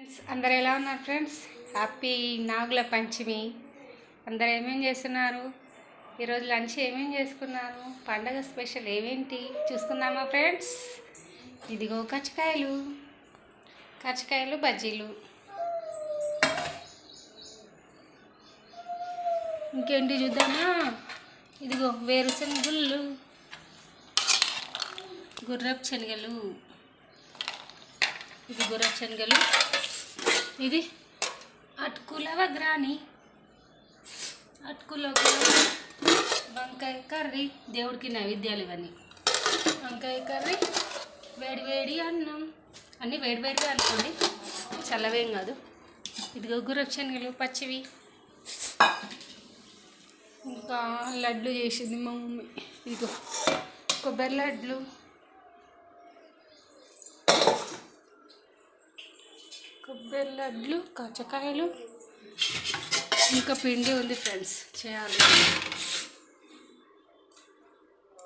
Friends అందరు ఎలా ఉన్నారు ఫ్రెండ్స్? హ్యాపీ నాగుల పంచమి. అందరు ఏమేం చేస్తున్నారు? ఈరోజు లంచ్ ఏమేం చేసుకున్నారు? పండగ స్పెషల్ ఏమేంటి చూసుకుందామా ఫ్రెండ్స్? ఇదిగో కచ్చకాయలు బజ్జీలు. ఇంకేంటి చూద్దామా? ఇదిగో వేరుశనగుళ్ళు, గుర్రపు శనగలు. ఇది గుర్రపు శనగలు, ఇది అటుకుల వగ్రాని, అటుకుల వంకాయ కర్రీ. దేవుడికి నైవేద్యాలు ఇవన్నీ. వంకాయ కర్రీ, వేడివేడి అన్నం. అన్నీ వేడివేడిగా అనుకోండి, చల్లవేం కాదు. ఇదిగో గుర్రపు శనగలు పచ్చివి. ఇంకా లడ్లు చేసింది మా మమ్మీ. ఇదిగో కొబ్బరి లడ్లు, కచ్చకాయలు. ఇంకా పిండి ఉంది ఫ్రెండ్స్, చేయాలి.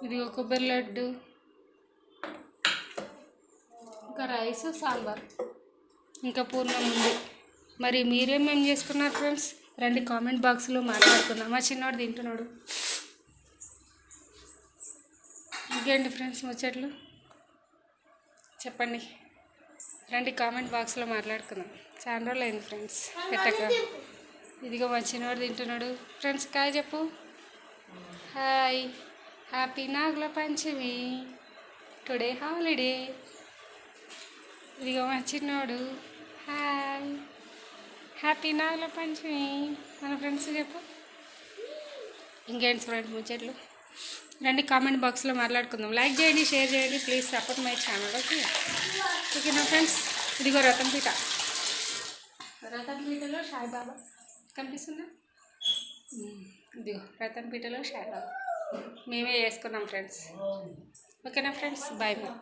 ఇదిగో కొబ్బరి లడ్డు, ఇంకా రైస్, సాంబార్, ఇంకా పూర్ణం ఉంది. మరి మీరేమేం చేసుకున్నారు ఫ్రెండ్స్? రండి కామెంట్ బాక్స్లో మాట్లాడుకుందాం. మా చిన్నవాడు తింటున్నాడు. ఇంకేంటి ఫ్రెండ్స్ ముచ్చట్లు చెప్పండి. రండి కామెంట్ బాక్స్లో మాట్లాడుకుందాం. చాలా రోజులు అయింది ఫ్రెండ్స్ పెట్టక. ఇదిగో మా చిన్నవాడు తింటున్నాడు. ఫ్రెండ్స్ కాయ్ చెప్పు. హాయ్, హ్యాపీ నాగుల పంచమి, టుడే హాలిడే. ఇదిగో మా చిన్నవాడు. హాయ్, హ్యాపీ నాగుల పంచమి. మన ఫ్రెండ్స్ చెప్పు. ఇంకేంటి ఫ్రెండ్స్ ముచ్చట్లు? రండి కామెంట్ బాక్స్లో మాట్లాడుకుందాం. లైక్ చేయండి, షేర్ చేయండి, ప్లీజ్ సపోర్ట్ మై ఛానల్. ఓకేనా ఫ్రెండ్స్? ఇదిగో రతన్పీటలో సాయిబాబా కనిపిస్తుందా? ఇదిగో రతన్పీటలో సాయిబాబా మేమే చేసుకున్నాం ఫ్రెండ్స్. ఓకేనా ఫ్రెండ్స్? Bye bye.